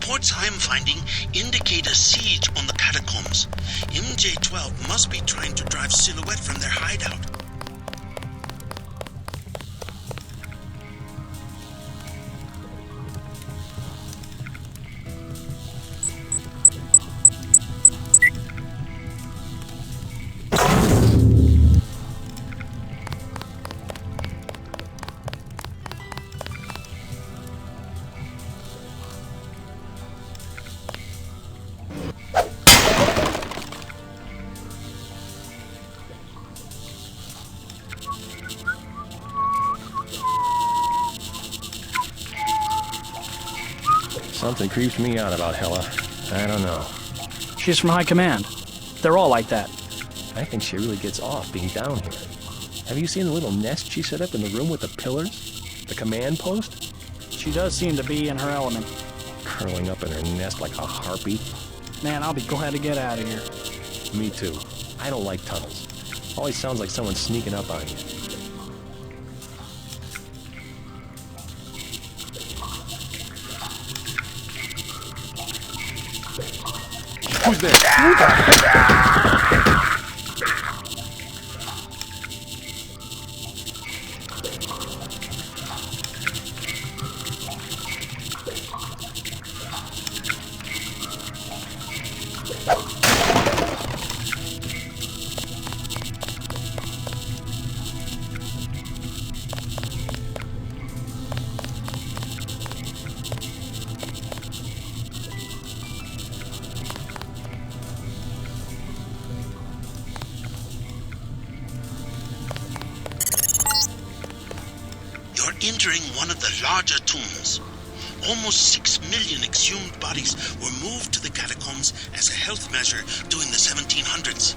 Reports I'm finding indicate a siege on the catacombs. MJ-12 must be trying to drive Silhouette from their hideout. Something creeps me out about Hella. I don't know. She's from High Command. They're all like that. I think she really gets off being down here. Have you seen the little nest she set up in the room with the pillars? The command post? She does seem to be in her element. Curling up in her nest like a harpy. Man, I'll be glad to get out of here. Me too. I don't like tunnels. Always sounds like someone's sneaking up on you. Who's there? Entering one of the larger tombs. Almost 6 million exhumed bodies were moved to the catacombs as a health measure during the 1700s.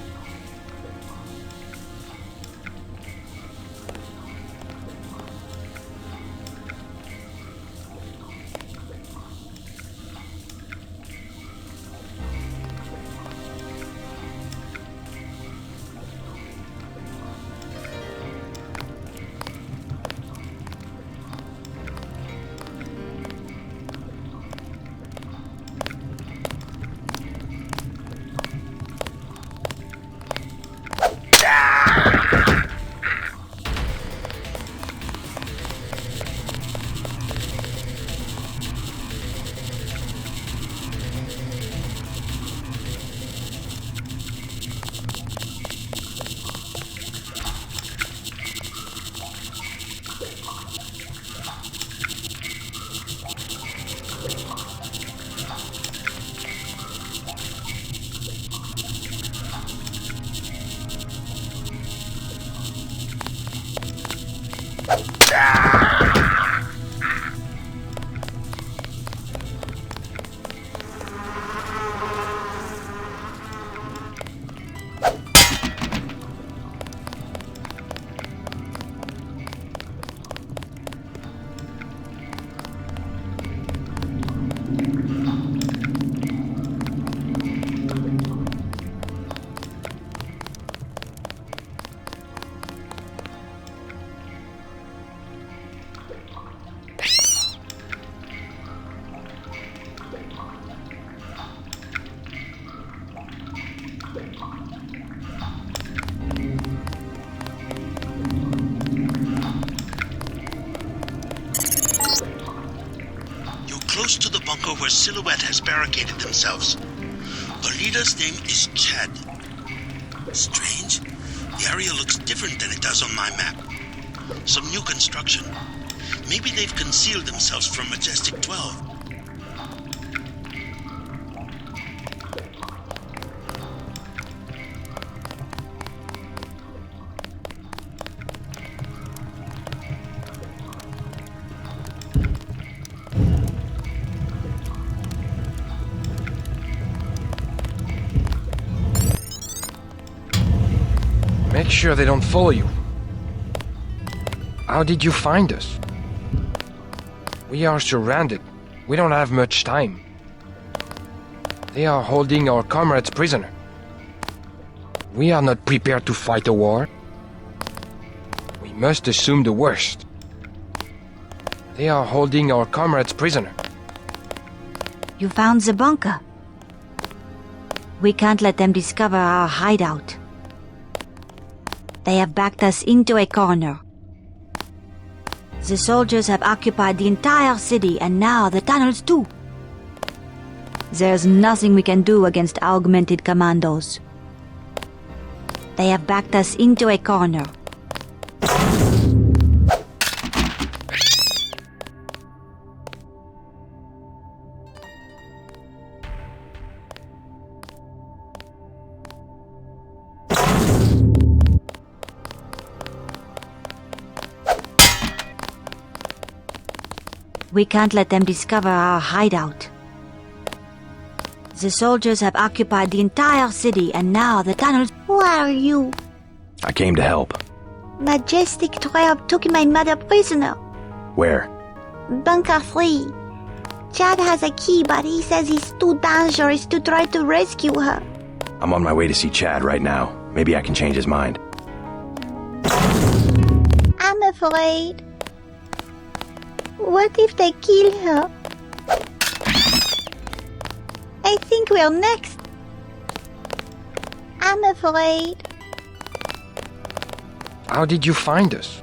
Close to the bunker where Silhouette has barricaded themselves. The leader's name is Chad. Strange. The area looks different than it does on my map. Some new construction. Maybe they've concealed themselves from Majestic 12. Make sure they don't follow you. How did you find us? We are surrounded. We don't have much time. They are holding our comrades prisoner. We are not prepared to fight a war. We must assume the worst. They are holding our comrades prisoner. You found the bunker. We can't let them discover our hideout. They have backed us into a corner. The soldiers have occupied the entire city and now the tunnels too. There's nothing we can do against augmented commandos. They have backed us into a corner. We can't let them discover our hideout. The soldiers have occupied the entire city and now the tunnels... Who are you? I came to help. Majestic 12 took my mother prisoner. Where? Bunker 3. Chad has a key, but he says it's too dangerous to try to rescue her. I'm on my way to see Chad right now. Maybe I can change his mind. I'm afraid. What if they kill her? I think we're next. I'm afraid. How did you find us?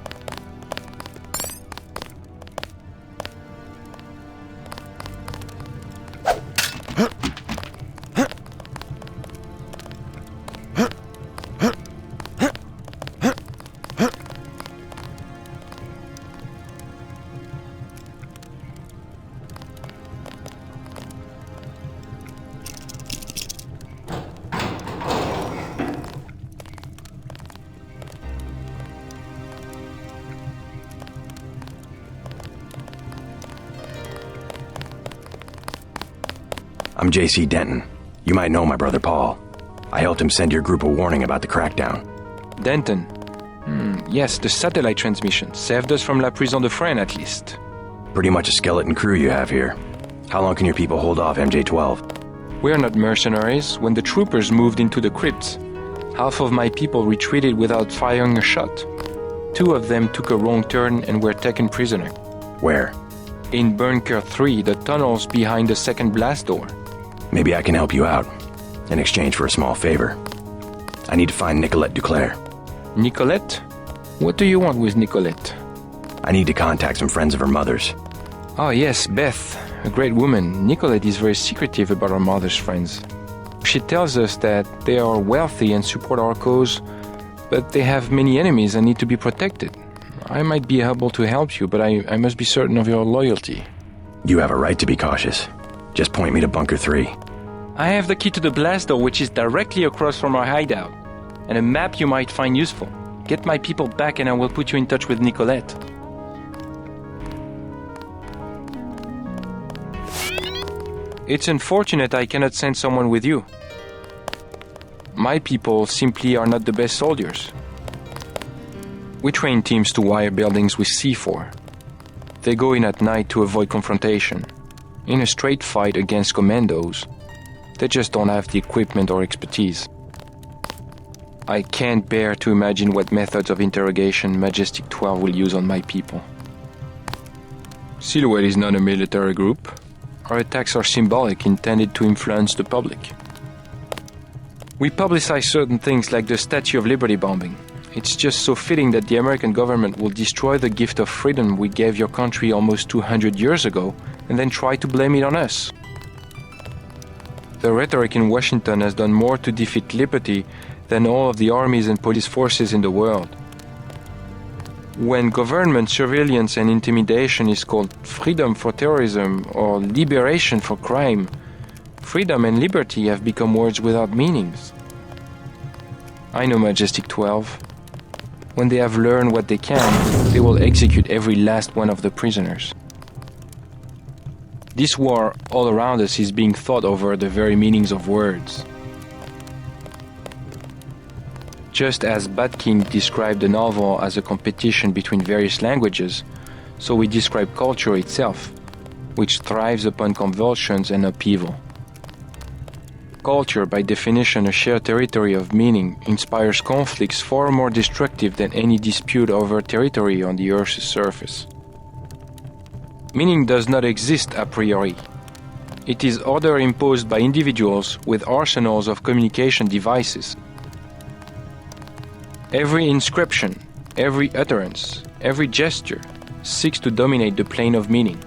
I'm J.C. Denton. You might know my brother Paul. I helped him send your group a warning about the crackdown. Denton. Yes, the satellite transmission saved us from La Prison de Fresnes at least. Pretty much a skeleton crew you have here. How long can your people hold off MJ-12? We are not mercenaries. When the troopers moved into the crypts, half of my people retreated without firing a shot. 2 of them took a wrong turn and were taken prisoner. Where? In Bunker 3, the tunnels behind the second blast door. Maybe I can help you out, in exchange for a small favor. I need to find Nicolette Duclair. Nicolette? What do you want with Nicolette? I need to contact some friends of her mother's. Oh yes, Beth, a great woman. Nicolette is very secretive about her mother's friends. She tells us that they are wealthy and support our cause, but they have many enemies and need to be protected. I might be able to help you, but I must be certain of your loyalty. You have a right to be cautious. Just point me to Bunker 3. I have the key to the blast door, which is directly across from our hideout, and a map you might find useful. Get my people back and I will put you in touch with Nicolette. It's unfortunate I cannot send someone with you. My people simply are not the best soldiers. We train teams to wire buildings with C4. They go in at night to avoid confrontation. In a straight fight against commandos, they just don't have the equipment or expertise. I can't bear to imagine what methods of interrogation Majestic 12 will use on my people. Silhouette is not a military group. Our attacks are symbolic, intended to influence the public. We publicize certain things like the Statue of Liberty bombing. It's just so fitting that the American government will destroy the gift of freedom we gave your country almost 200 years ago and then try to blame it on us. The rhetoric in Washington has done more to defeat liberty than all of the armies and police forces in the world. When government surveillance and intimidation is called freedom for terrorism or liberation for crime, freedom and liberty have become words without meanings. I know Majestic 12. When they have learned what they can, they will execute every last one of the prisoners. This war all around us is being thought over the very meanings of words. Just as Bat King described the novel as a competition between various languages, so we describe culture itself, which thrives upon convulsions and upheaval. Culture, by definition a shared territory of meaning, inspires conflicts far more destructive than any dispute over territory on the Earth's surface. Meaning does not exist a priori. It is order imposed by individuals with arsenals of communication devices. Every inscription, every utterance, every gesture seeks to dominate the plane of meaning.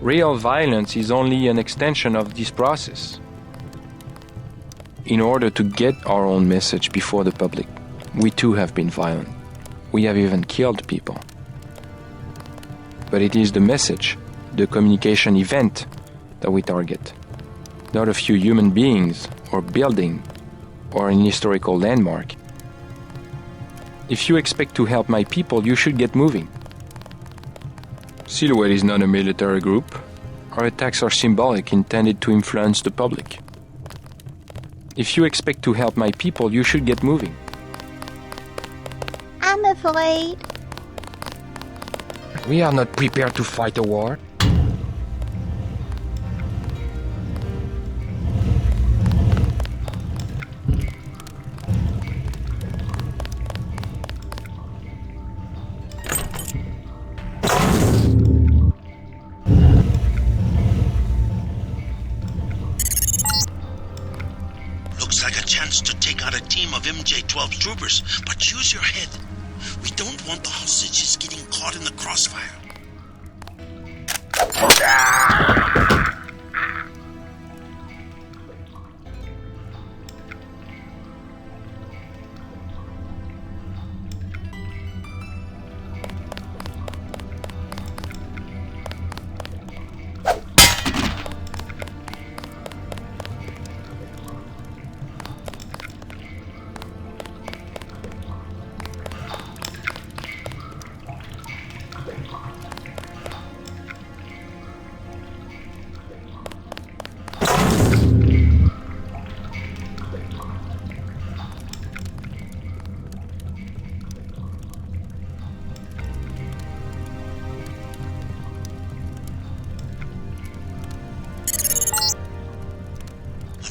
Real violence is only an extension of this process. In order to get our own message before the public, we too have been violent. We have even killed people. But it is the message, the communication event, that we target, not a few human beings or building or an historical landmark. If you expect to help my people, you should get moving. Silhouette is not a military group. Our attacks are symbolic, intended to influence the public. If you expect to help my people, you should get moving. I'm afraid. We are not prepared to fight a war. Looks like a chance to take out a team of MJ-12 troopers, but use your head. We don't want the hostages getting caught in the crossfire.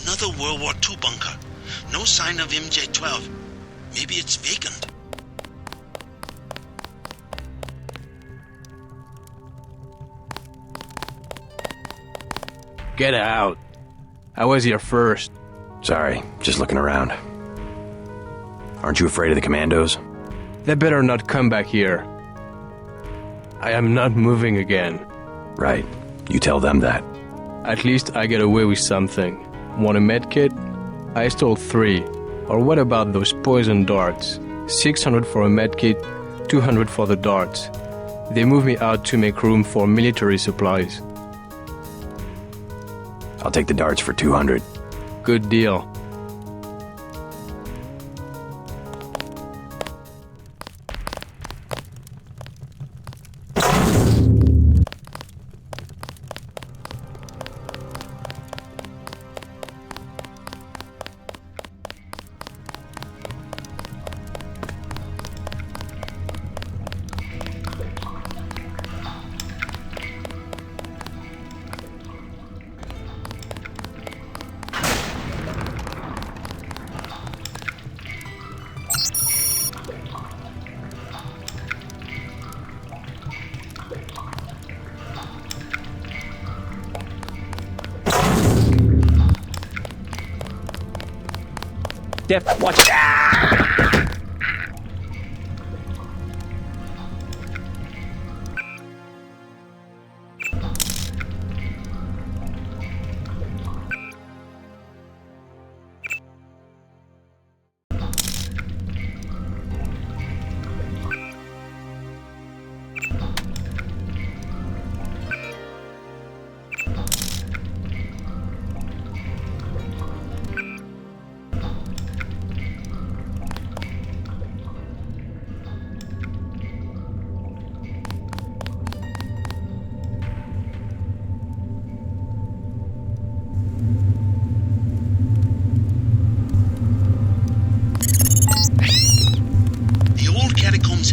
Another World War II bunker. No sign of MJ-12. Maybe it's vacant. Get out. I was here first. Sorry, just looking around. Aren't you afraid of the commandos? They better not come back here. I am not moving again. Right. You tell them that. At least I get away with something. Want a medkit? I stole 3. Or what about those poison darts? 600 for a medkit, 200 for the darts. They moved me out to make room for military supplies. I'll take the darts for 200. Good deal. Def, watch it.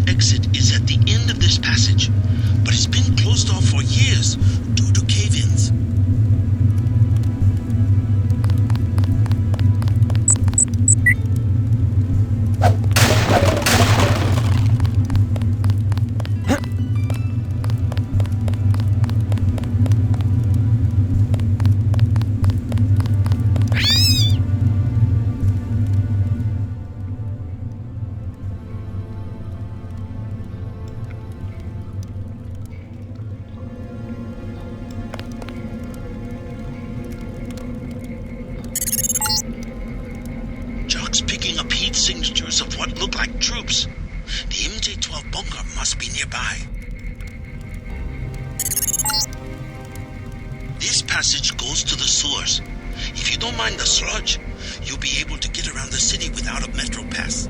Exit is at the end of this passage, but it's been closed off for years due to cave-ins. troops. The MJ-12 bunker must be nearby. This passage goes to the sewers. If you don't mind the sludge, you'll be able to get around the city without a metro pass.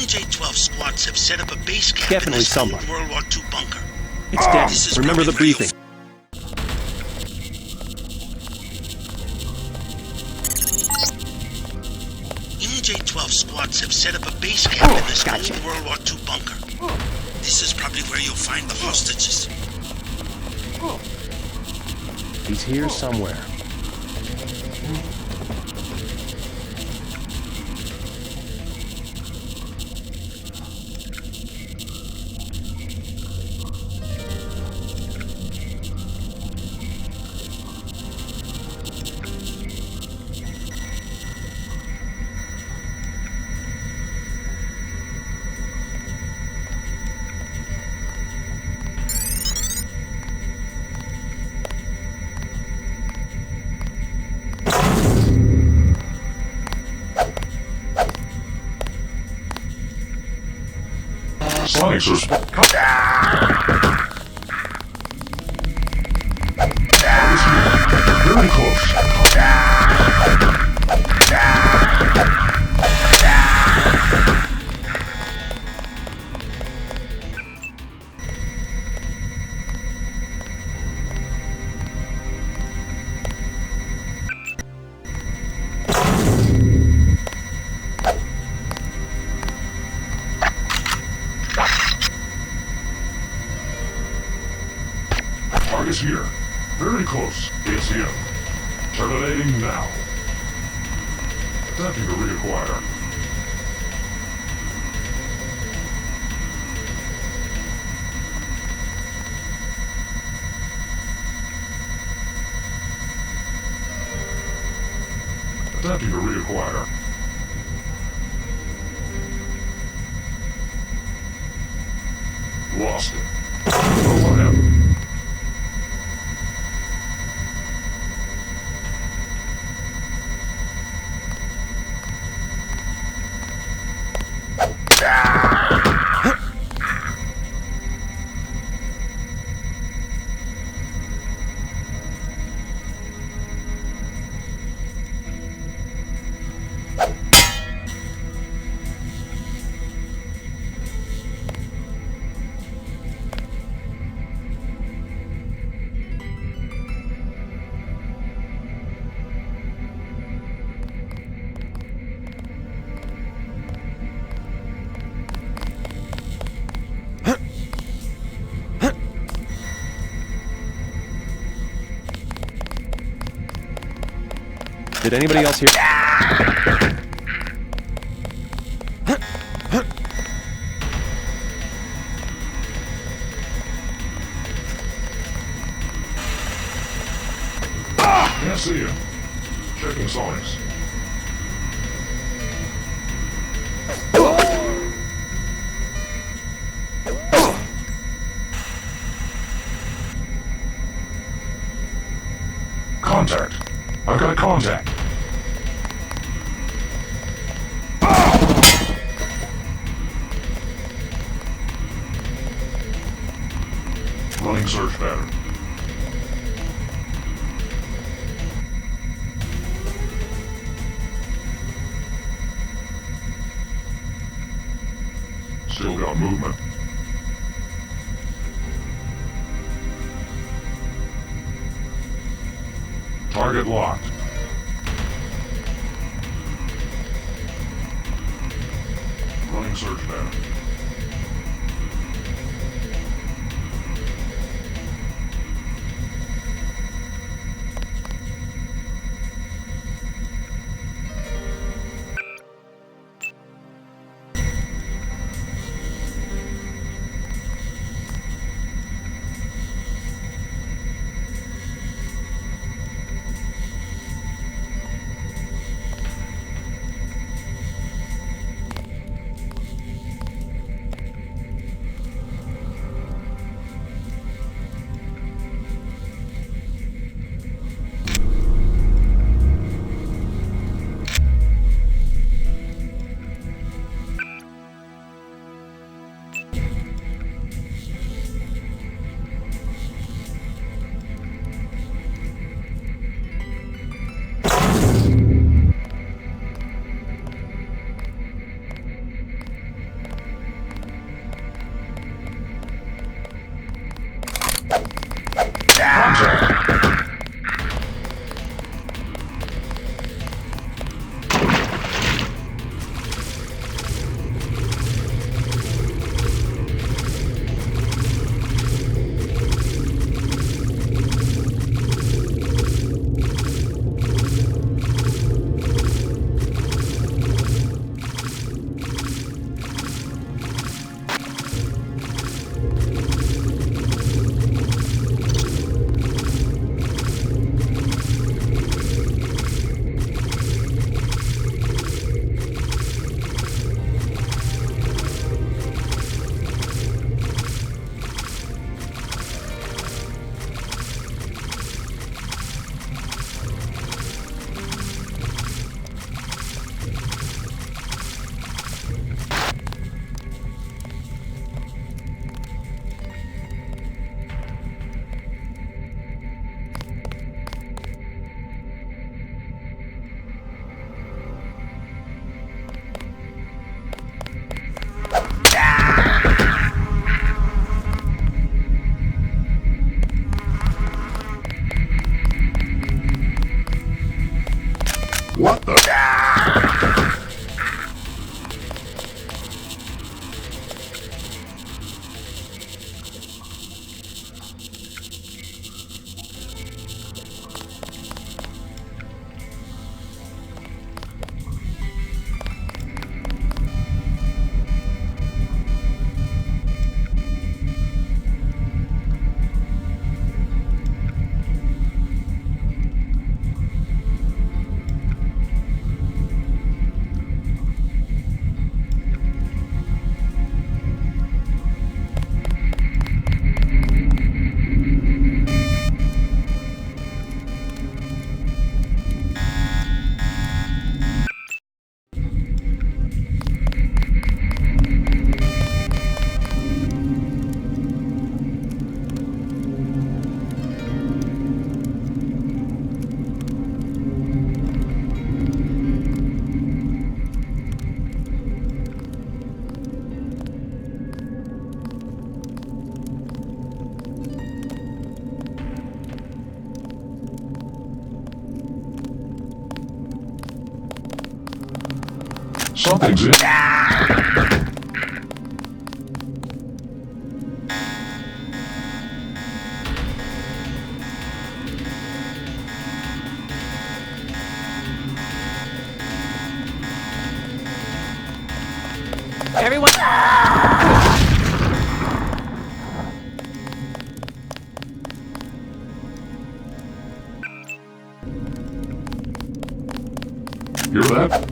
MJ-12 squads have set up a base camp Definitely in this old someone. World War II bunker. It's dead. This is Remember the probably briefing. MJ-12 squads have set up a base camp in this gotcha. old World War II bunker. This is probably where you'll find the hostages. He's here somewhere. Sonic suspect. Very close. Target's here. Very close. It's him. Terminating now. Attempting to reacquire. Attempting to reacquire. Lost it. Oh, what happened? Did anybody else hear? Can't see him. Checking sonics. Contact. I've got contact. Running search pattern. Still got movement. Target locked. Running search pattern. What the? Something's in. Hear that?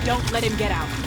Don't let him get out.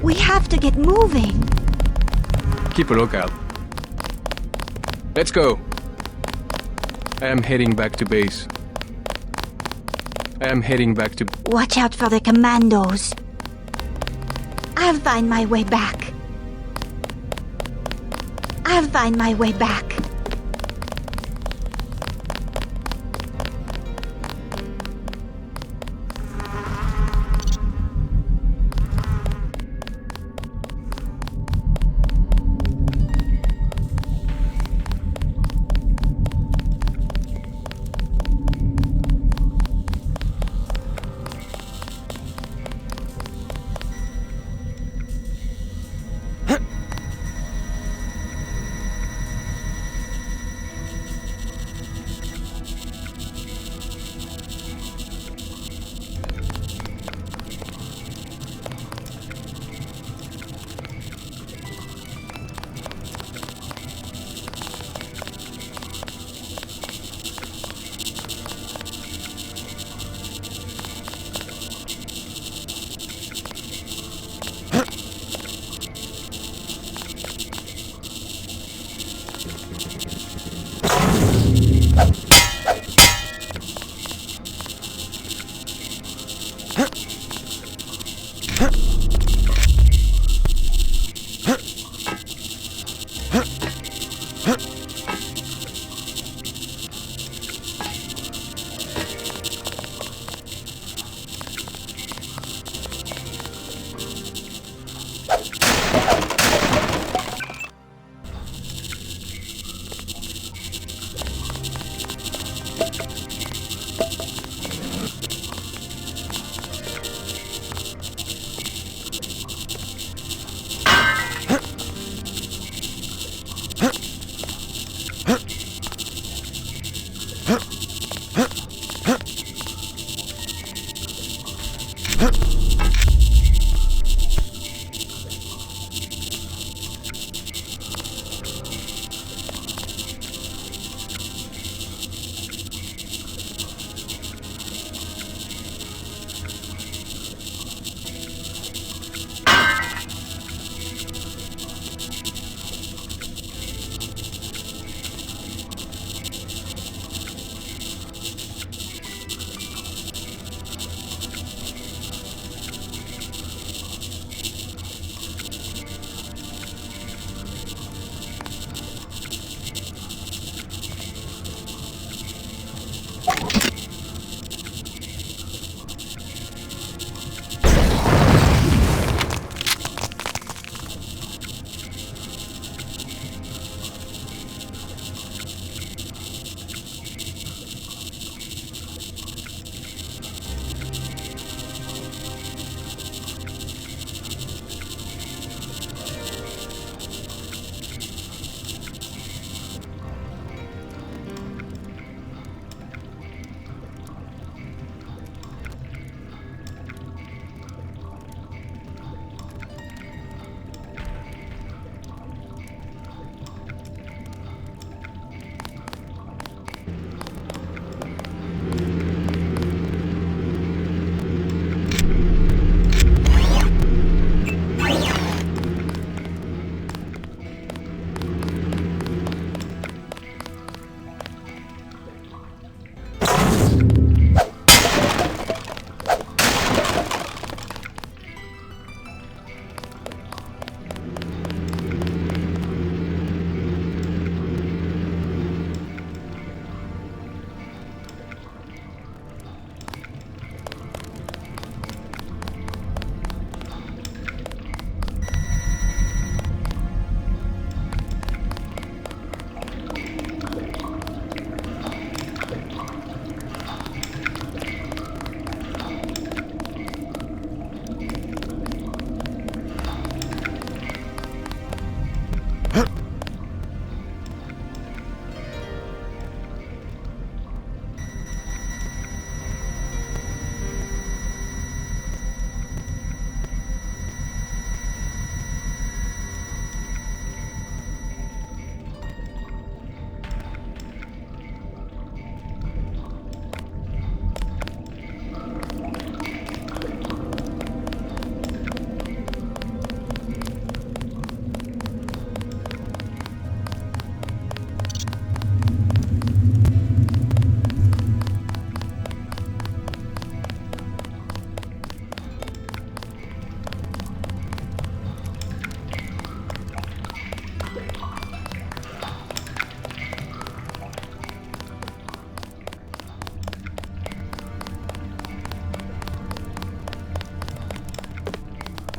We have to get moving. Keep a lookout. Let's go. I am heading back to base. I am heading back to... Watch out for the commandos. I'll find my way back. I'll find my way back.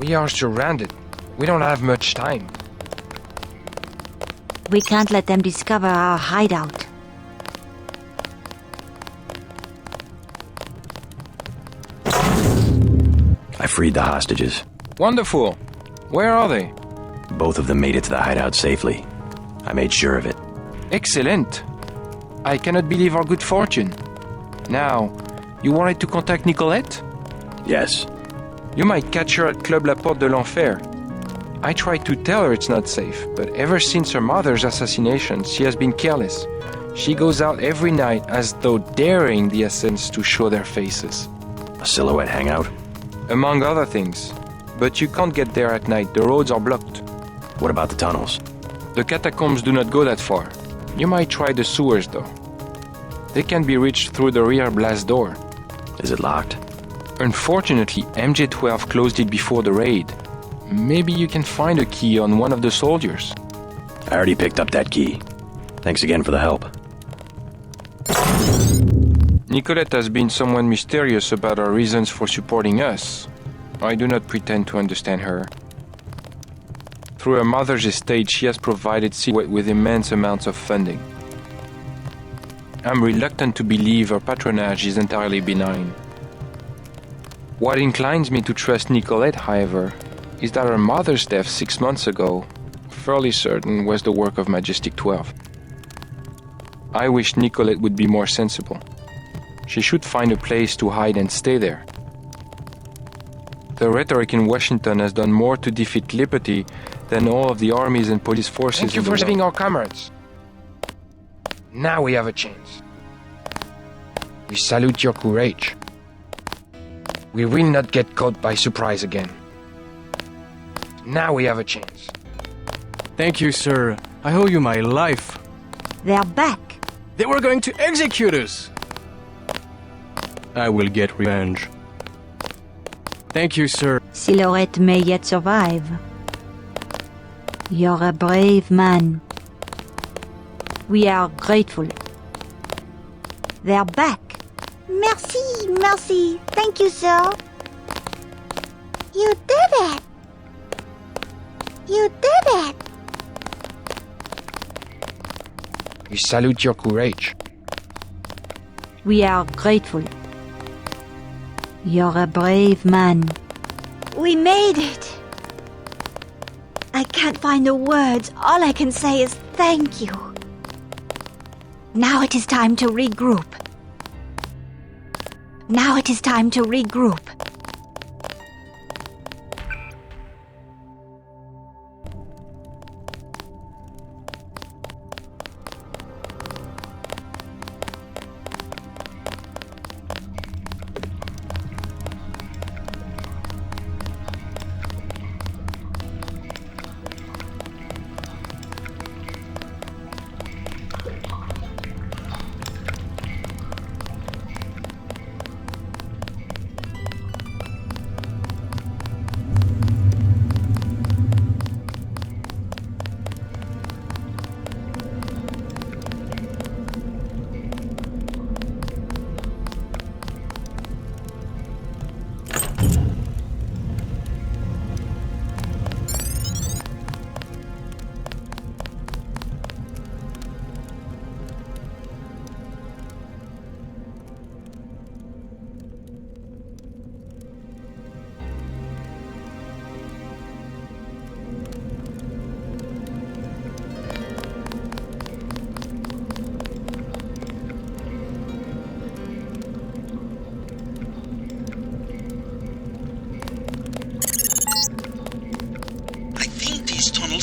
We are surrounded. We don't have much time. We can't let them discover our hideout. I freed the hostages. Wonderful. Where are they? Both of them made it to the hideout safely. I made sure of it. Excellent. I cannot believe our good fortune. Now, you wanted to contact Nicolette? Yes. You might catch her at Club La Porte de l'Enfer. I tried to tell her it's not safe, but ever since her mother's assassination, she has been careless. She goes out every night as though daring the assassins to show their faces. A silhouette hangout? Among other things. But you can't get there at night, the roads are blocked. What about the tunnels? The catacombs do not go that far. You might try the sewers, though. They can be reached through the rear blast door. Is it locked? Unfortunately, MJ-12 closed it before the raid. Maybe you can find a key on one of the soldiers. I already picked up that key. Thanks again for the help. Nicolette has been somewhat mysterious about her reasons for supporting us. I do not pretend to understand her. Through her mother's estate, she has provided Silhouette with immense amounts of funding. I'm reluctant to believe her patronage is entirely benign. What inclines me to trust Nicolette, however, is that her mother's death 6 months ago, fairly certain, was the work of Majestic 12. I wish Nicolette would be more sensible. She should find a place to hide and stay there. The rhetoric in Washington has done more to defeat liberty than all of the armies and police forces. Thank you in the for saving world. our comrades. Now we have a chance. We salute your courage. We will not get caught by surprise again. Now we have a chance. Thank you, sir. I owe you my life. They're back. They were going to execute us. I will get revenge. Thank you, sir. Silhouette may yet survive. You're a brave man. We are grateful. They're back. Merci, merci. Thank you, sir. You did it. You did it. We salute your courage. We are grateful. You're a brave man. We made it. I can't find the words. All I can say is thank you. Now it is time to regroup. Now it is time to regroup.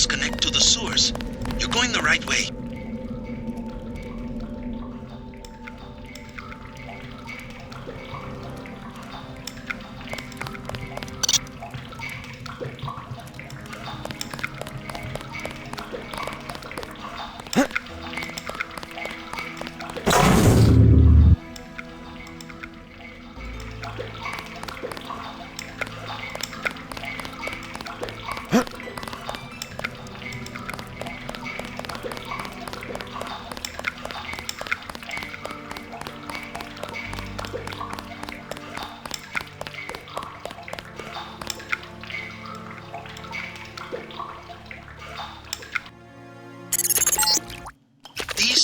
Connect to the sewers. You're going the right way.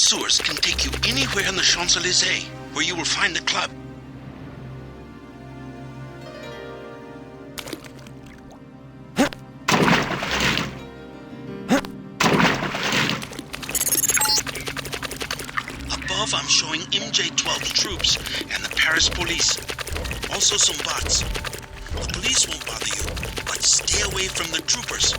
sewers can take you anywhere in the Champs-Élysées, where you will find the club. Above, I'm showing MJ-12 troops and the Paris police. Also some bots. The police won't bother you, but stay away from the troopers.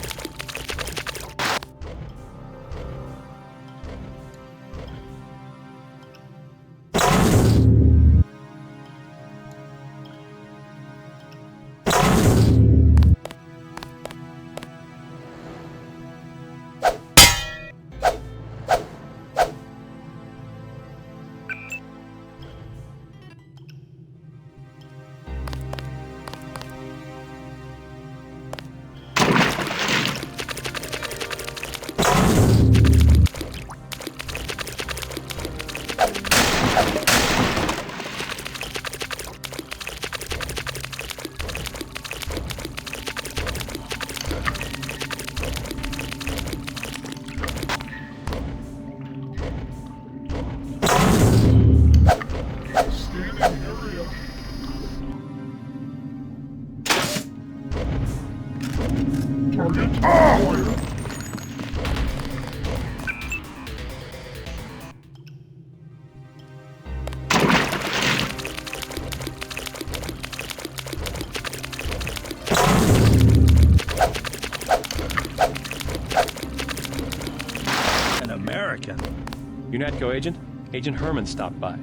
UNATCO agent? Agent Herman stopped by.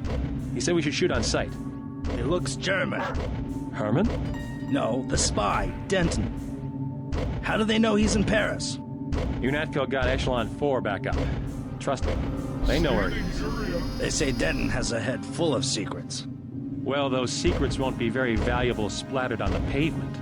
He said we should shoot on sight. He looks German. Herman? No, the spy, Denton. How do they know he's in Paris? UNATCO got Echelon 4 back up. Trust me, they know where he is. They say Denton has a head full of secrets. Well, those secrets won't be very valuable splattered on the pavement.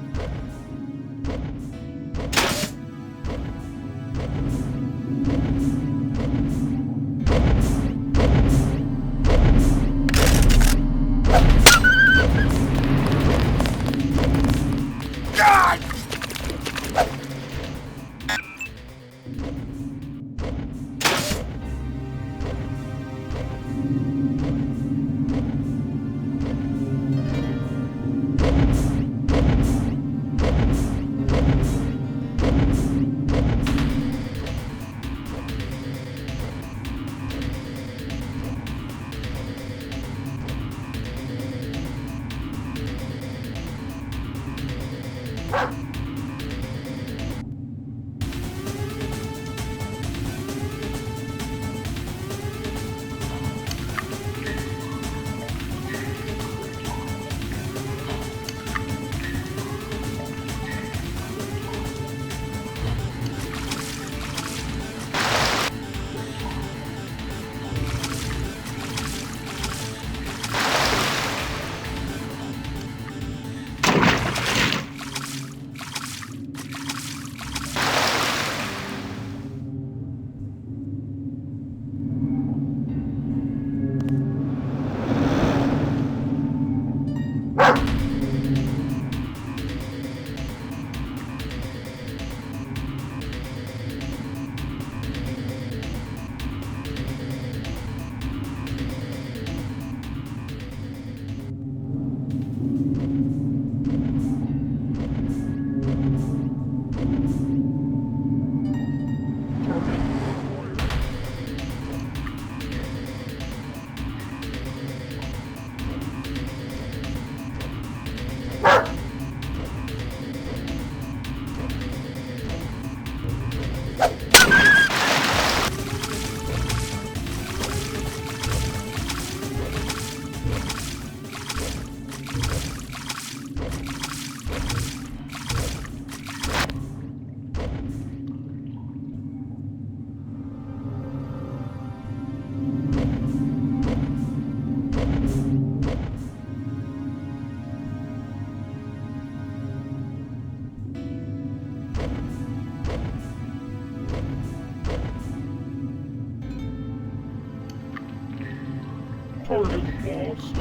Target lost.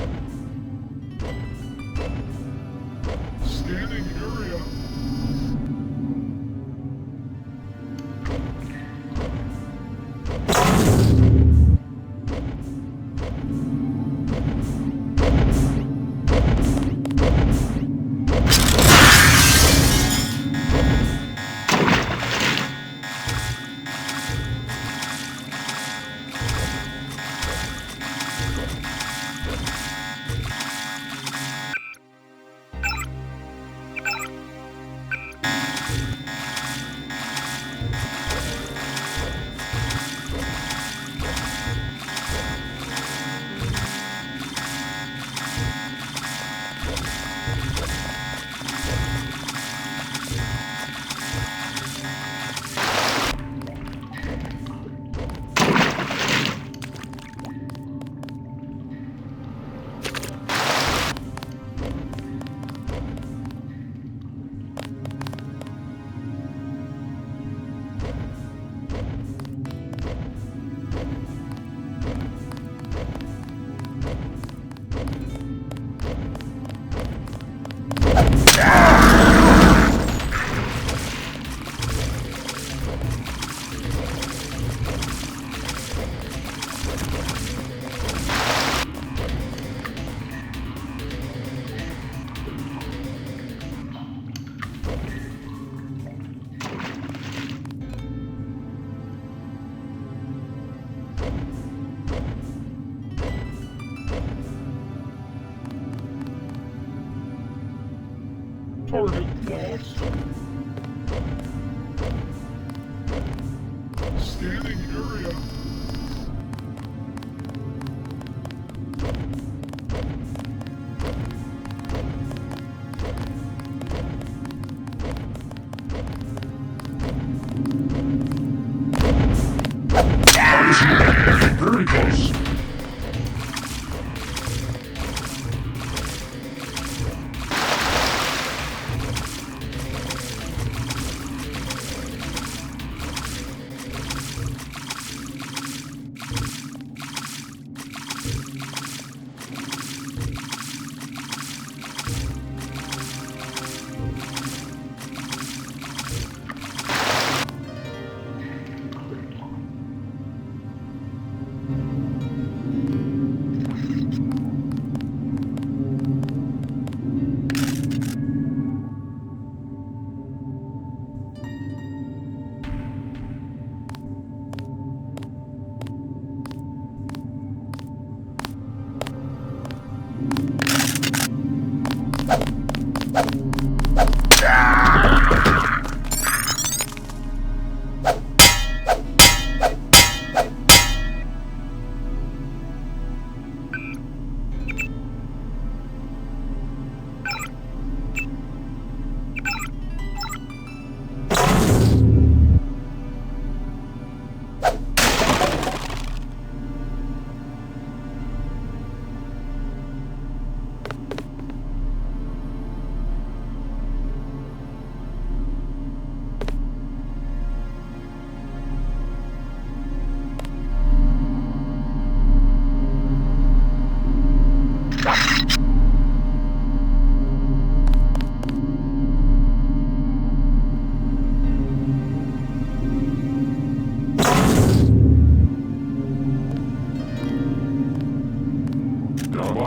Scanning area. Scanning area. Very close.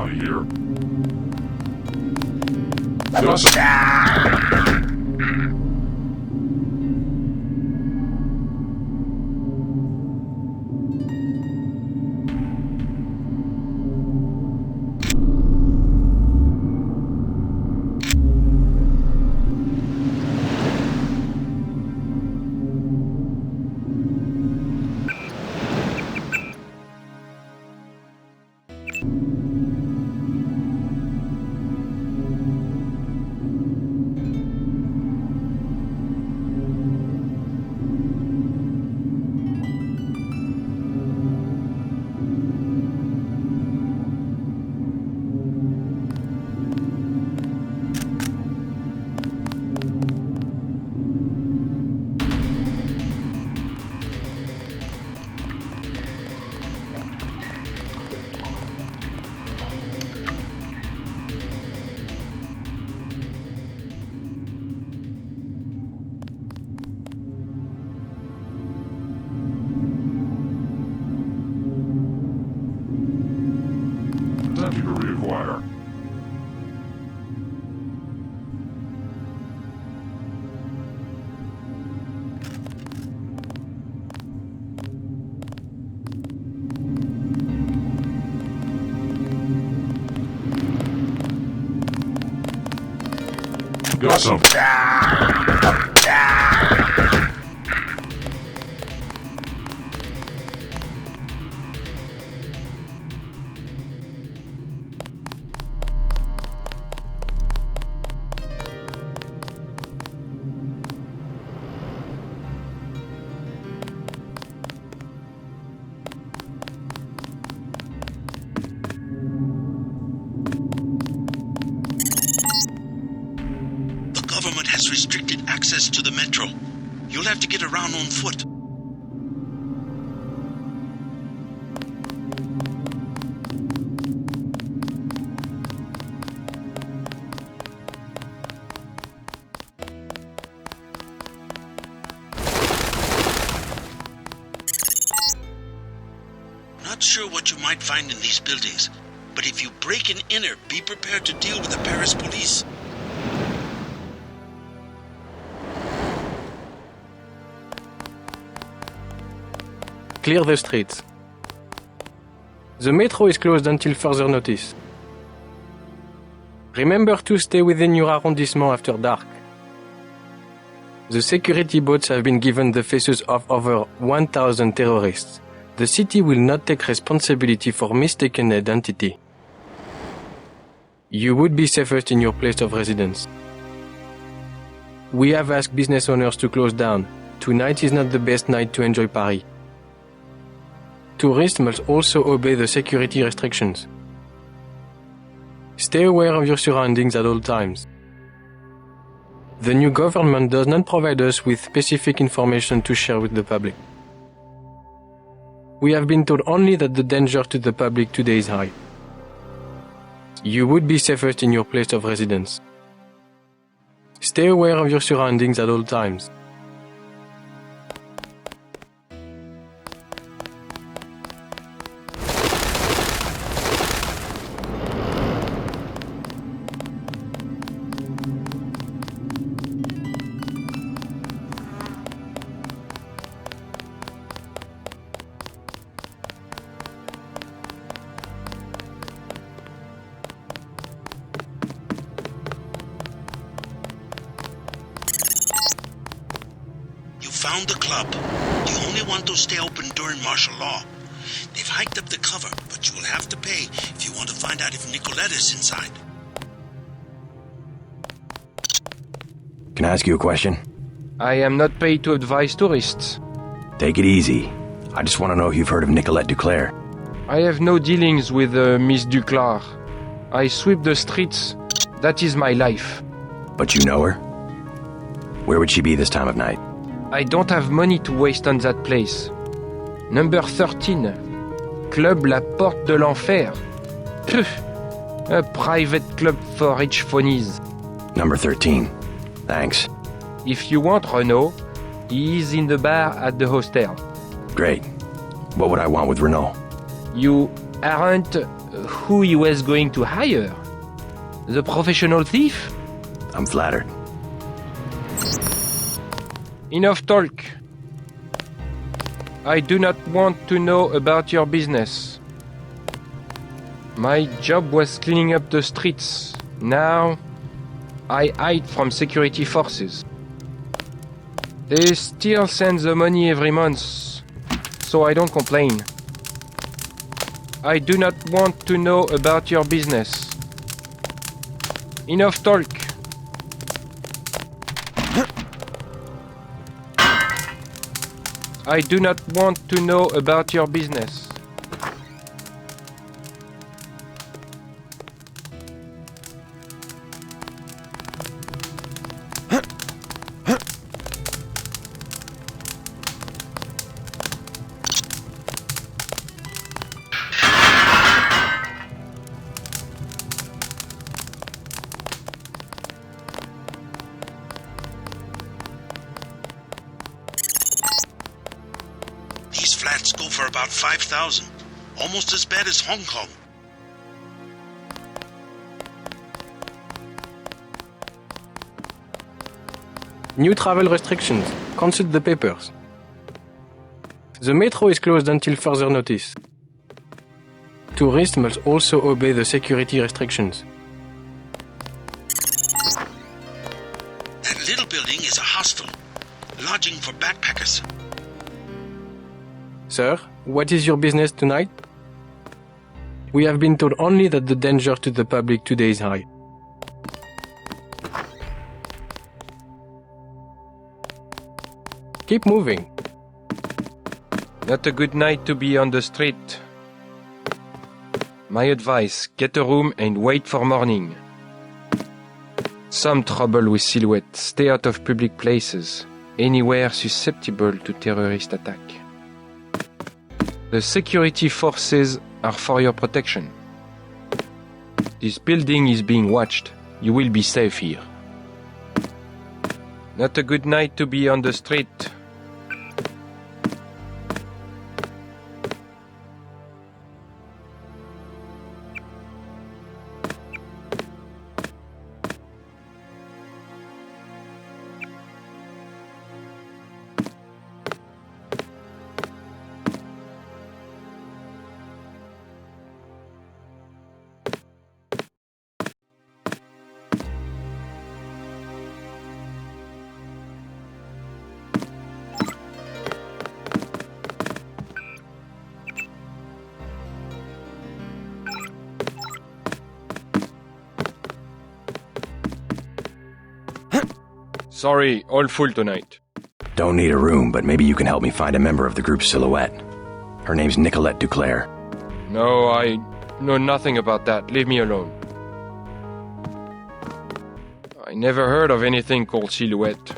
Here. Attempting to reacquire. Got something. Government has restricted access to the metro. You'll have to get around on foot. Not sure what you might find in these buildings, but if you break and enter, be prepared to deal with the Paris police. Clear the streets. The metro is closed until further notice. Remember to stay within your arrondissement after dark. The security boats have been given the faces of over 1,000 terrorists. The city will not take responsibility for mistaken identity. You would be safest in your place of residence. We have asked business owners to close down. Tonight is not the best night to enjoy Paris. Tourists must also obey the security restrictions. Stay aware of your surroundings at all times. The new government does not provide us with specific information to share with the public. We have been told only that the danger to the public today is high. You would be safest in your place of residence. Stay aware of your surroundings at all times. Found the club. The only one to stay open during martial law. They've hiked up the cover, but you will have to pay if you want to find out if Nicolette is inside. Can I ask you a question? I am not paid to advise tourists. Take it easy. I just want to know if you've heard of Nicolette Duclair. I have no dealings with Miss Duclair. I sweep the streets. That is my life. But you know her? Where would she be this time of night? I don't have money to waste on that place. Number 13. Club La Porte de l'Enfer. Pff, a private club for rich phonies. Number 13. Thanks. If you want Renault, he is in the bar at the hostel. Great. What would I want with Renault? You aren't who he was going to hire? The professional thief? I'm flattered. Enough talk. I do not want to know about your business. My job was cleaning up the streets. Now, I hide from security forces. They still send the money every month, so I don't complain. I do not want to know about your business. Enough talk. I do not want to know about your business. These flats go for about 5,000. Almost as bad as Hong Kong. New travel restrictions. Consult the papers. The metro is closed until further notice. Tourists must also obey the security restrictions. That little building is a hostel. Lodging for backpackers. Sir, what is your business tonight? We have been told only that the danger to the public today is high. Keep moving. Not a good night to be on the street. My advice, get a room and wait for morning. Some trouble with Silhouette. Stay out of public places, anywhere susceptible to terrorist attack. The security forces are for your protection. This building is being watched. You will be safe here. Not a good night to be on the street. Sorry, all full tonight. Don't need a room, but maybe you can help me find a member of the group Silhouette. Her name's Nicolette Duclair. No, I know nothing about that. Leave me alone. I never heard of anything called Silhouette.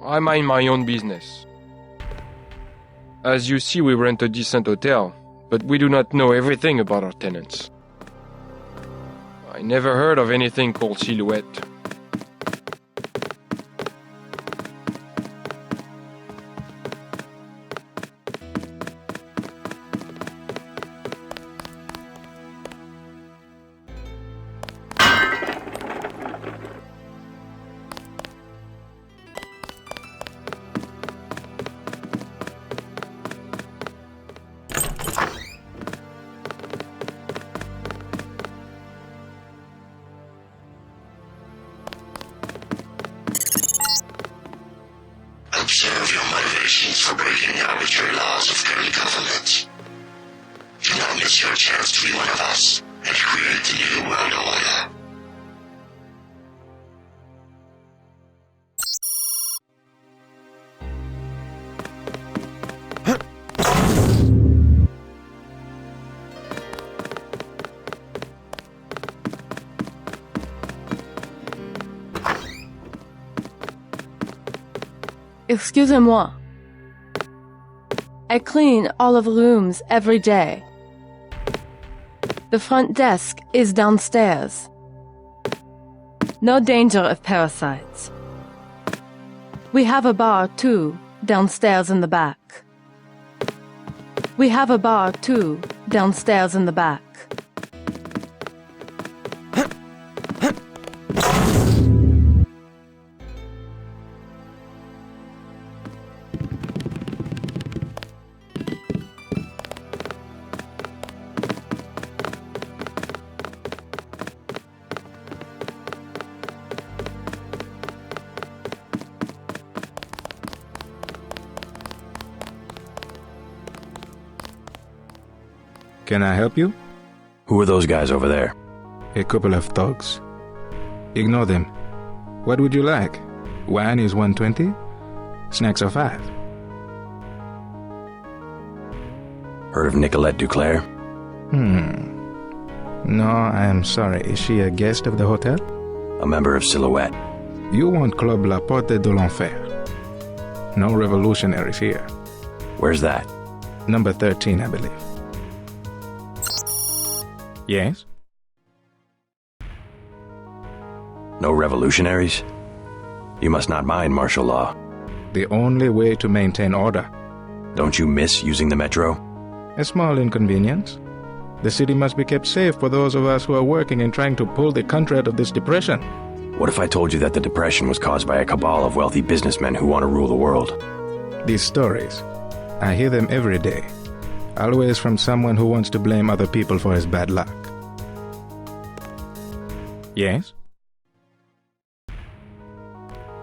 I mind my own business. As you see, we rent a decent hotel, but we do not know everything about our tenants. I never heard of anything called Silhouette. Observe your motivations for breaking arbitrary laws of current government. Do not miss your chance to be one of us and create the new world order. Excusez-moi. I clean all of the rooms every day. The front desk is downstairs. No danger of parasites. We have a bar, too, downstairs in the back. We have a bar, too, downstairs in the back. Can I help you? Who are those guys over there? A couple of thugs. Ignore them. What would you like? Wine is $1.20. Snacks are $5. Heard of Nicolette Duclair? No, I am sorry. Is she a guest of the hotel? A member of Silhouette. You want Club La Porte de l'Enfer. No revolutionaries here. Where's that? Number 13, I believe. Yes? No revolutionaries? You must not mind martial law. The only way to maintain order. Don't you miss using the metro? A small inconvenience. The city must be kept safe for those of us who are working and trying to pull the country out of this depression. What if I told you that the depression was caused by a cabal of wealthy businessmen who want to rule the world? These stories, I hear them every day. Always from someone who wants to blame other people for his bad luck. Yes?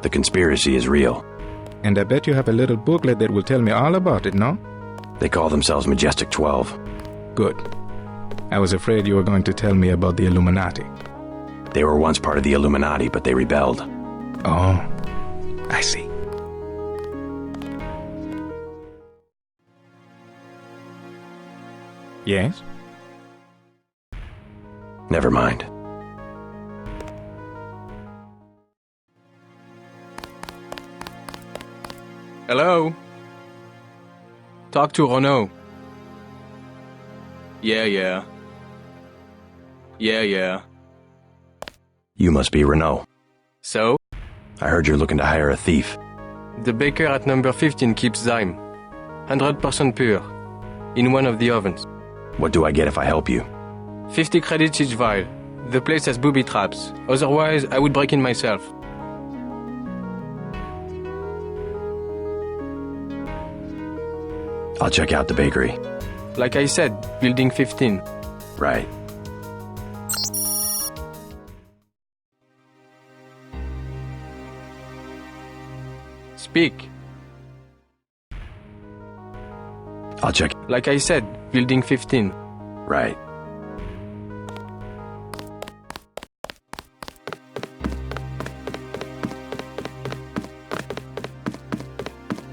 The conspiracy is real. And I bet you have a little booklet that will tell me all about it, no? They call themselves Majestic 12. Good. I was afraid you were going to tell me about the Illuminati. They were once part of the Illuminati, but they rebelled. Oh, I see. Yes? Never mind. Hello? Talk to Renaud. Yeah. You must be Renaud. So? I heard you're looking to hire a thief. The baker at number 15 keeps Zyme. 100% pure. In one of the ovens. What do I get if I help you? 50 credits each vial. The place has booby traps. Otherwise, I would break in myself. I'll check out the bakery. Like I said, building 15. Right. Speak. I'll check. Like I said, building 15. Right.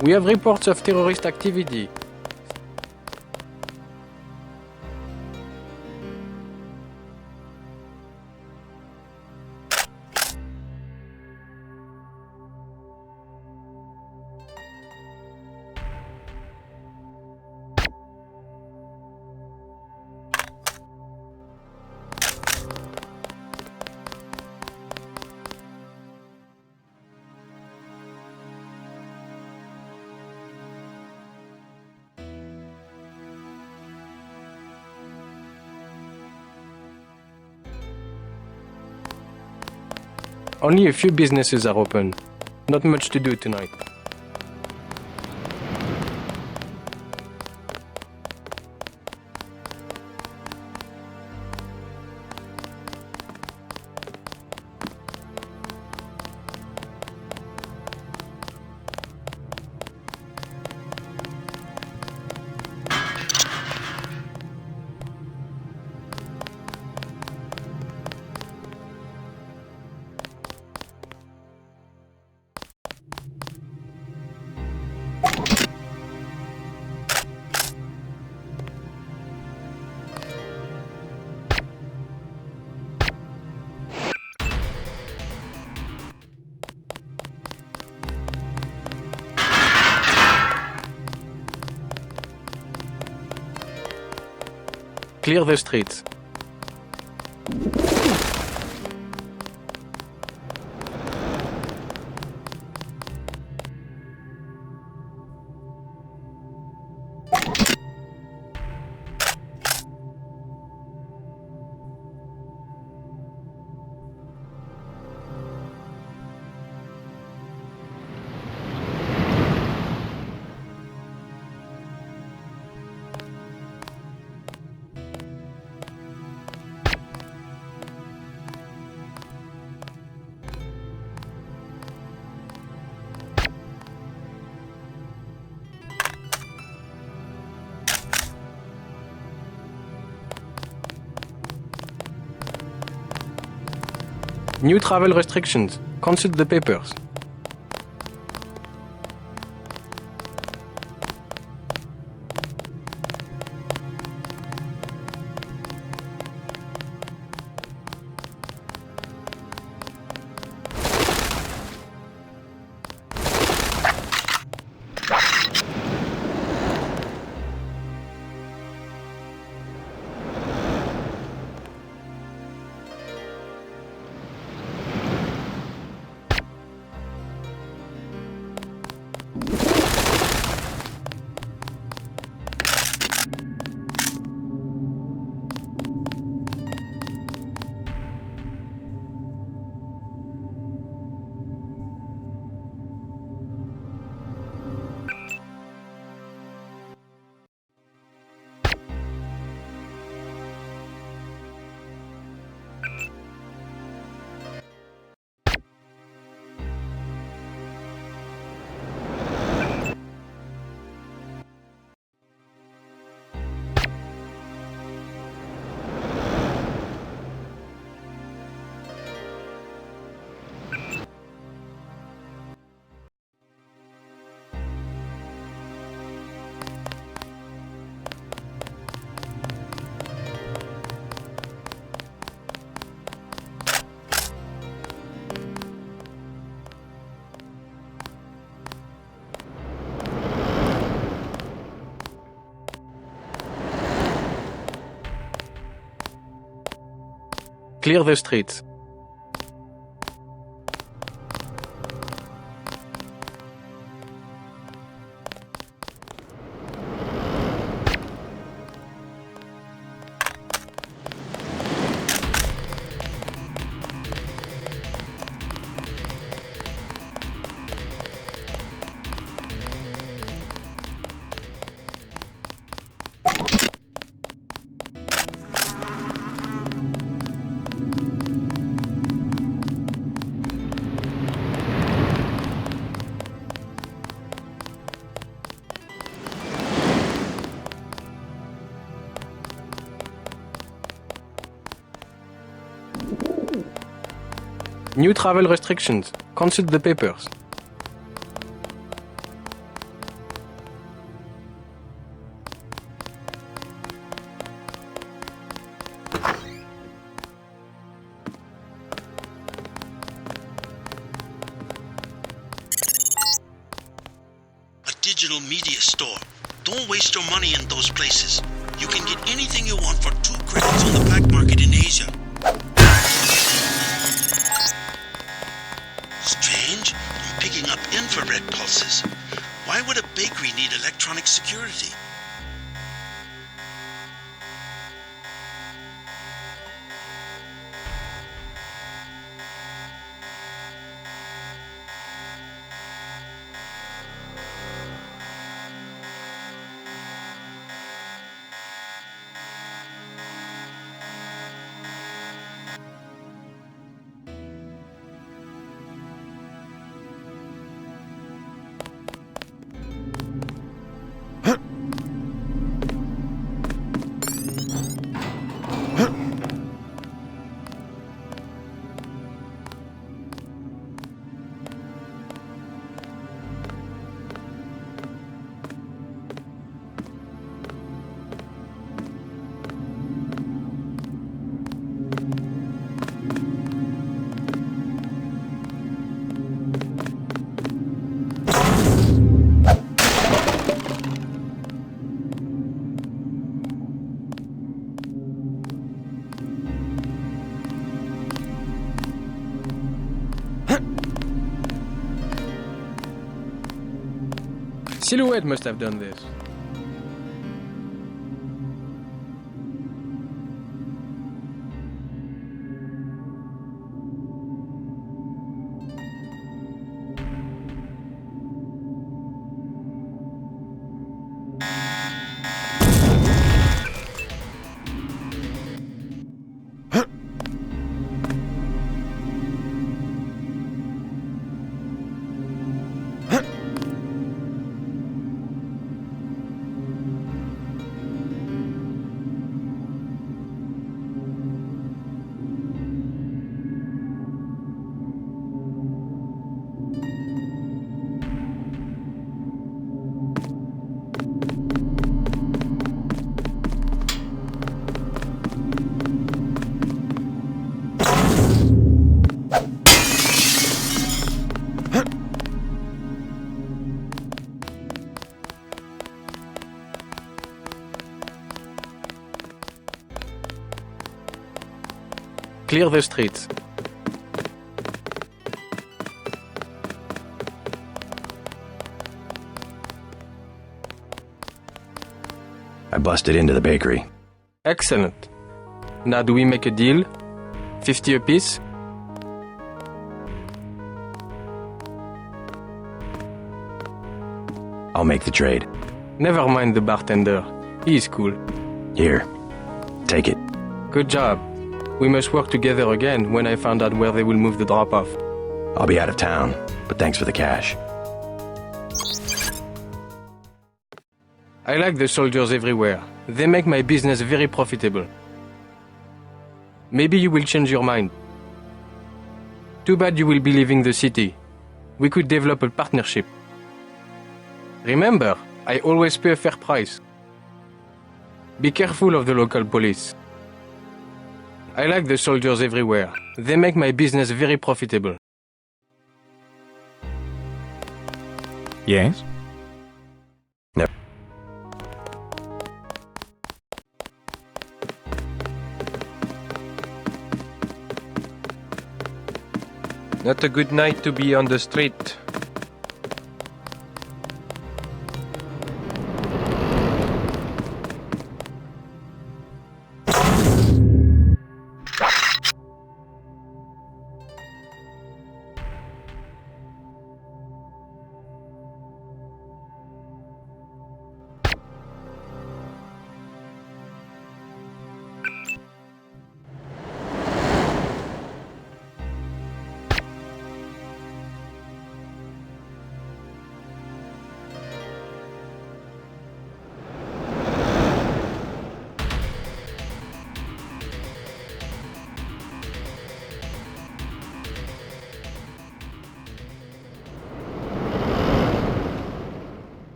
We have reports of terrorist activity. Only a few businesses are open. Not much to do tonight. Clear the streets. New travel restrictions. Consult the papers. Clear the streets. New travel restrictions. Consult the papers. digital media store. Don't waste your money in those places. You can get anything you want for 2 credits on the black market in Asia. Strange, I'm picking up infrared pulses. Why would a bakery need electronic security? Silhouette must have done this. Clear the streets. I busted into the bakery. Excellent. Now do we make a deal? 50 apiece? I'll make the trade. Never mind the bartender. He's cool. Here. Take it. Good job. We must work together again when I find out where they will move the drop-off. I'll be out of town, but thanks for the cash. I like the soldiers everywhere. They make my business very profitable. Maybe you will change your mind. Too bad you will be leaving the city. We could develop a partnership. Remember, I always pay a fair price. Be careful of the local police. I like the soldiers everywhere. They make my business very profitable. Yes? No. Not a good night to be on the street.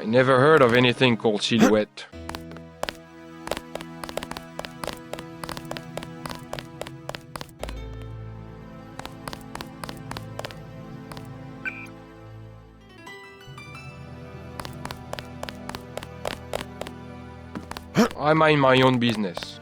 Never heard of anything called Silhouette. I mind my own business.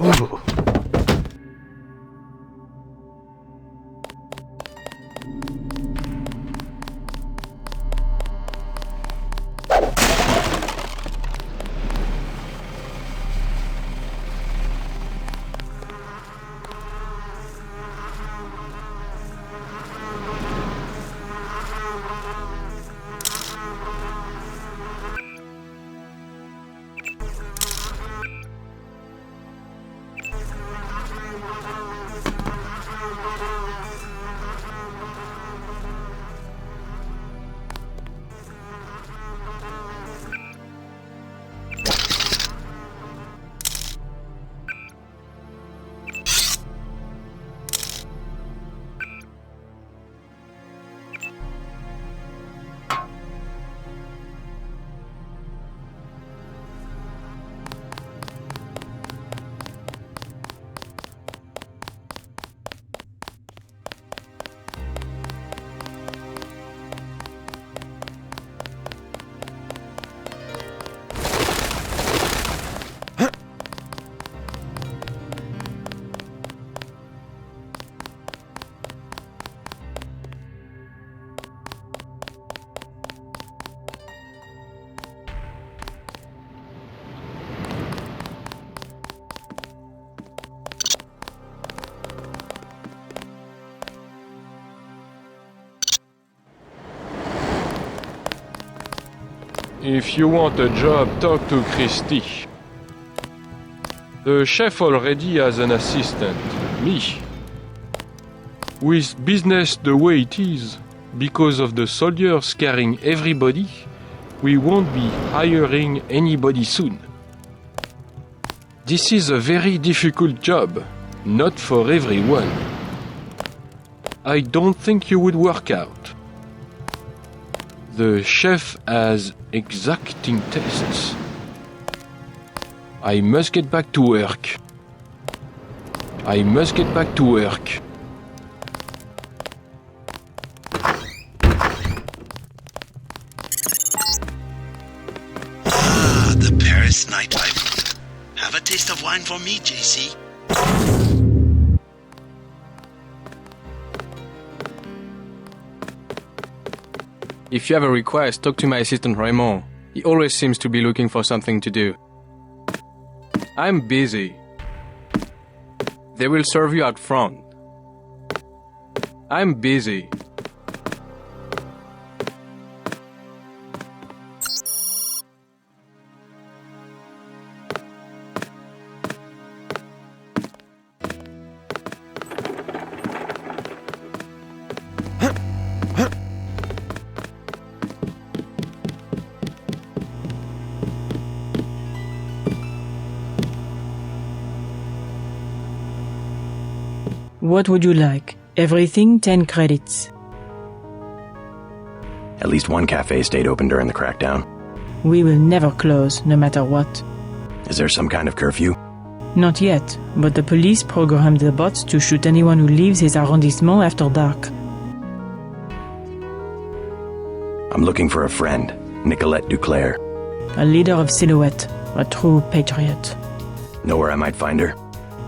Ooh. If you want a job, talk to Christy. The chef already has an assistant, me. With business the way it is, because of the soldiers scaring everybody, we won't be hiring anybody soon. This is a very difficult job, not for everyone. I don't think you would work out. The chef has exacting tastes. I must get back to work. I must get back to work. Ah, the Paris nightlife. Have a taste of wine for me, JC. If you have a request, talk to my assistant Raymond. He always seems to be looking for something to do. I'm busy. They will serve you out front. I'm busy. What would you like? Everything 10 credits. At least one cafe stayed open during the crackdown. We will never close, no matter what. Is there some kind of curfew? Not yet, but the police programmed the bots to shoot anyone who leaves his arrondissement after dark. I'm looking for a friend, Nicolette Duclair. A leader of Silhouette, a true patriot. Know where I might find her?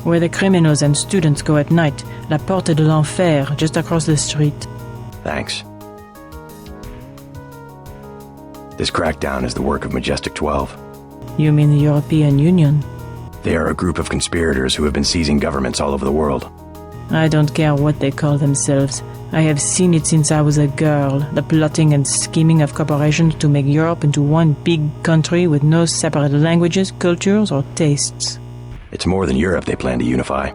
Where the criminals and students go at night, La Porte de l'Enfer, just across the street. Thanks. This crackdown is the work of Majestic 12. You mean the European Union? They are a group of conspirators who have been seizing governments all over the world. I don't care what they call themselves. I have seen it since I was a girl, the plotting and scheming of corporations to make Europe into one big country with no separate languages, cultures, or tastes. It's more than Europe they plan to unify.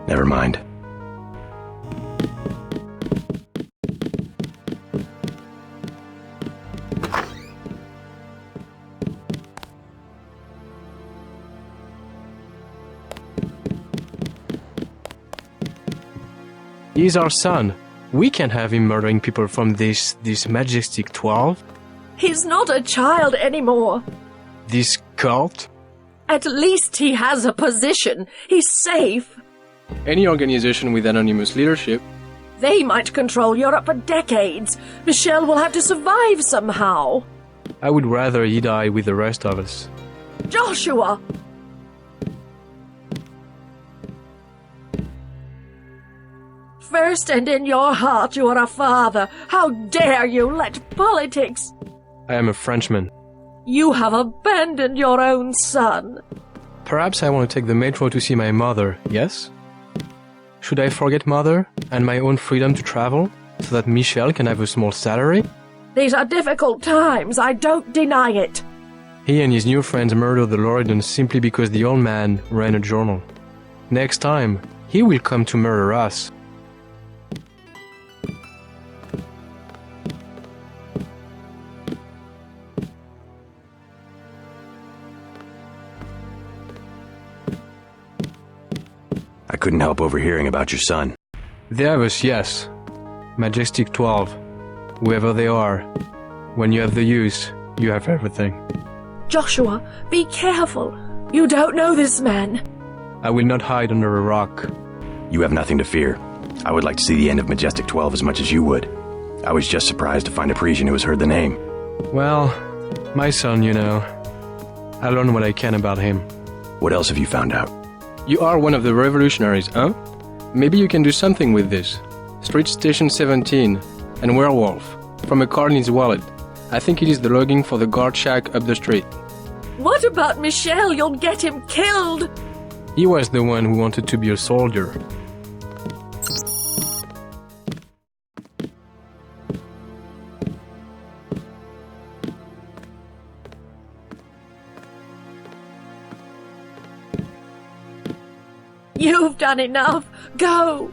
Never mind. He's our son. We can't have him murdering people from this Majestic 12. He's not a child anymore. This cult. At least he has a position. He's safe. Any organization with anonymous leadership. They might control Europe for decades. Michelle will have to survive somehow. I would rather he die with the rest of us. Joshua! First and in your heart you are a father. How dare you let politics... I am a Frenchman. You have abandoned your own son. Perhaps I want to take the metro to see my mother, yes? Should I forget mother and my own freedom to travel so that Michel can have a small salary? These are difficult times, I don't deny it. He and his new friends murdered the Loredans simply because the old man ran a journal. Next time, he will come to murder us. I couldn't help overhearing about your son. They have us, yes. Majestic 12. Whoever they are. When you have the use, you have everything. Joshua, be careful. You don't know this man. I will not hide under a rock. You have nothing to fear. I would like to see the end of Majestic 12 as much as you would. I was just surprised to find a Parisian who has heard the name. Well, my son, you know. I learned what I can about him. What else have you found out? You are one of the revolutionaries, huh? Maybe you can do something with this. Street Station 17 and Werewolf from a card in his wallet. I think it is the logging for the guard shack up the street. What about Michel? You'll get him killed! He was the one who wanted to be a soldier. You've done enough. Go.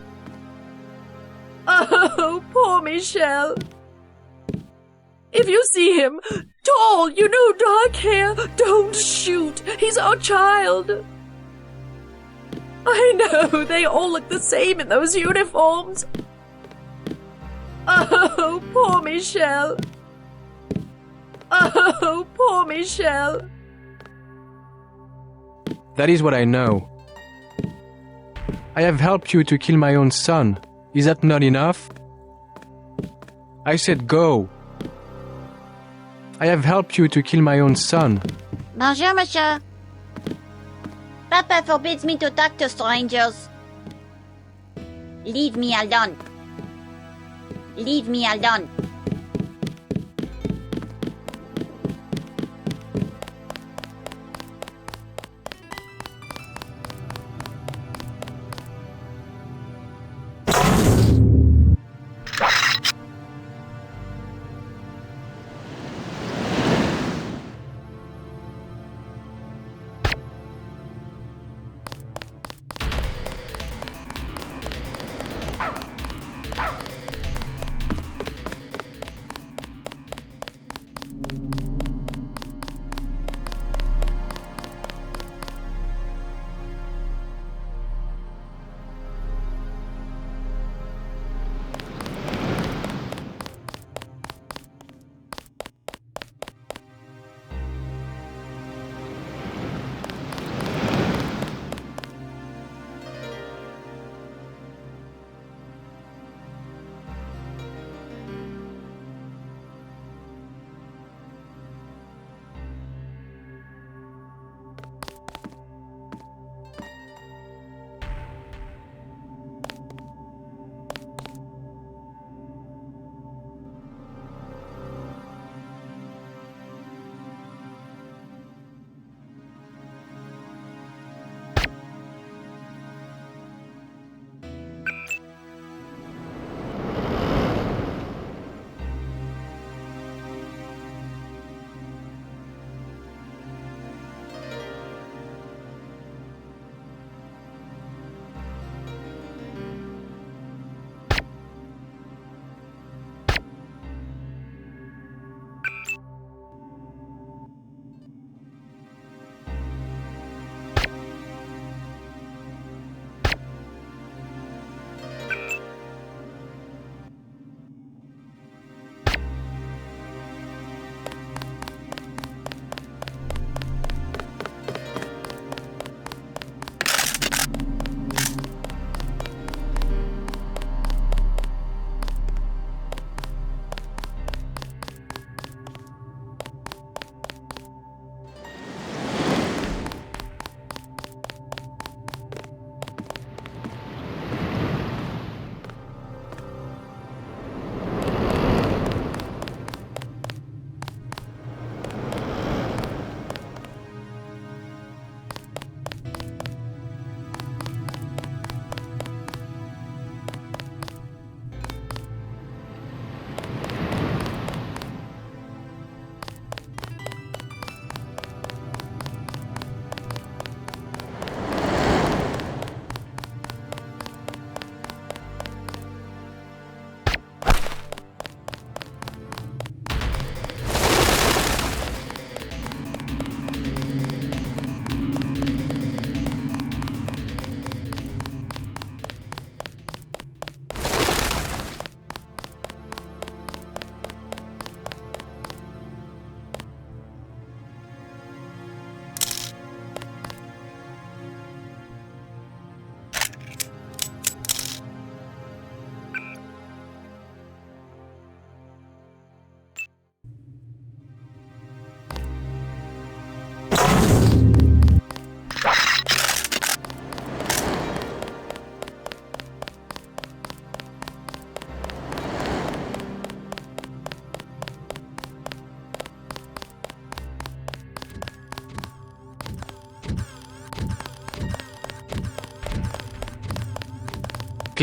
Oh, poor Michel. If you see him, tall, you know, dark hair, don't shoot. He's our child. I know, they all look the same in those uniforms. Oh, poor Michel. Oh, poor Michel. That is what I know. I have helped you to kill my own son. Is that not enough? I said go. I have helped you to kill my own son. Bonjour, monsieur. Papa forbids me to talk to strangers. Leave me alone. Leave me alone.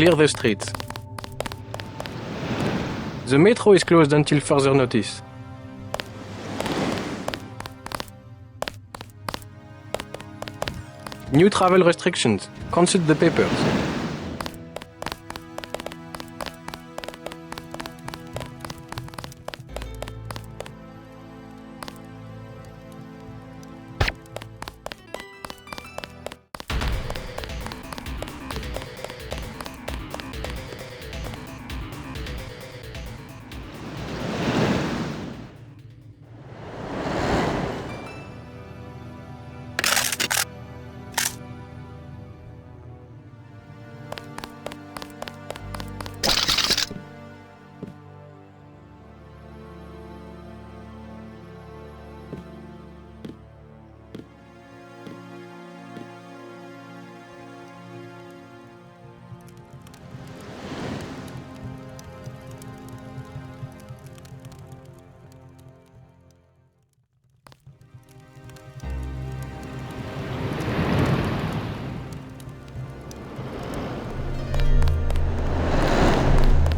Clear the streets. The metro is closed until further notice. New travel restrictions. Consult the papers.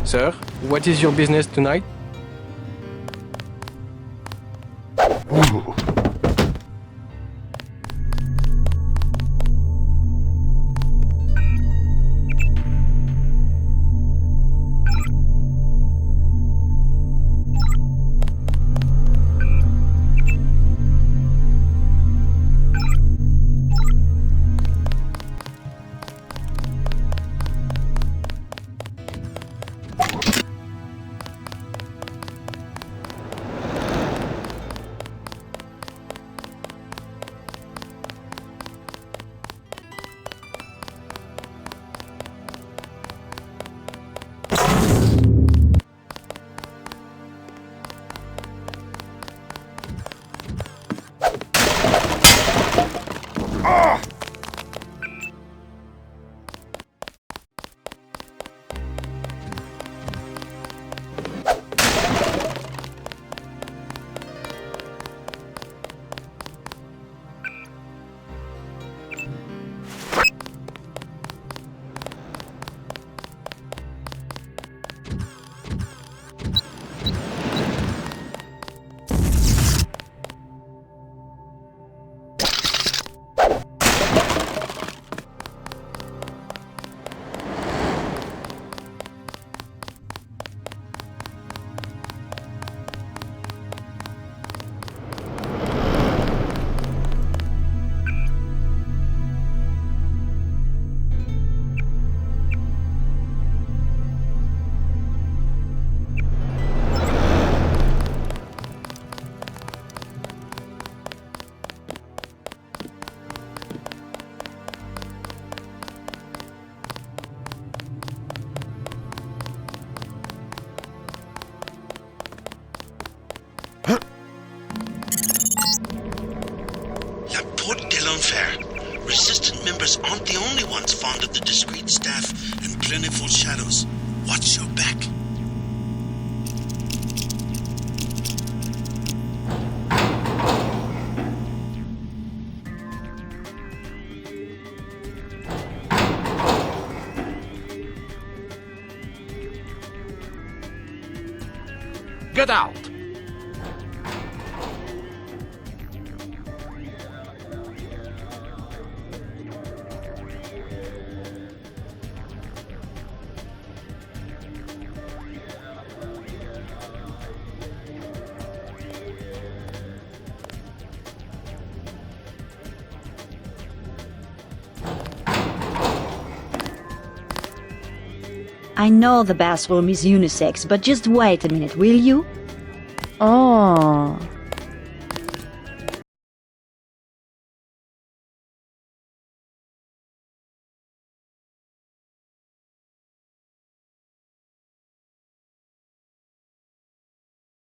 Sir, what is your business tonight? Resistant members aren't the only ones fond of the discreet staff and plentiful shadows. Watch your back. Get out! I know the bathroom is unisex, but just wait a minute, will you? Oh,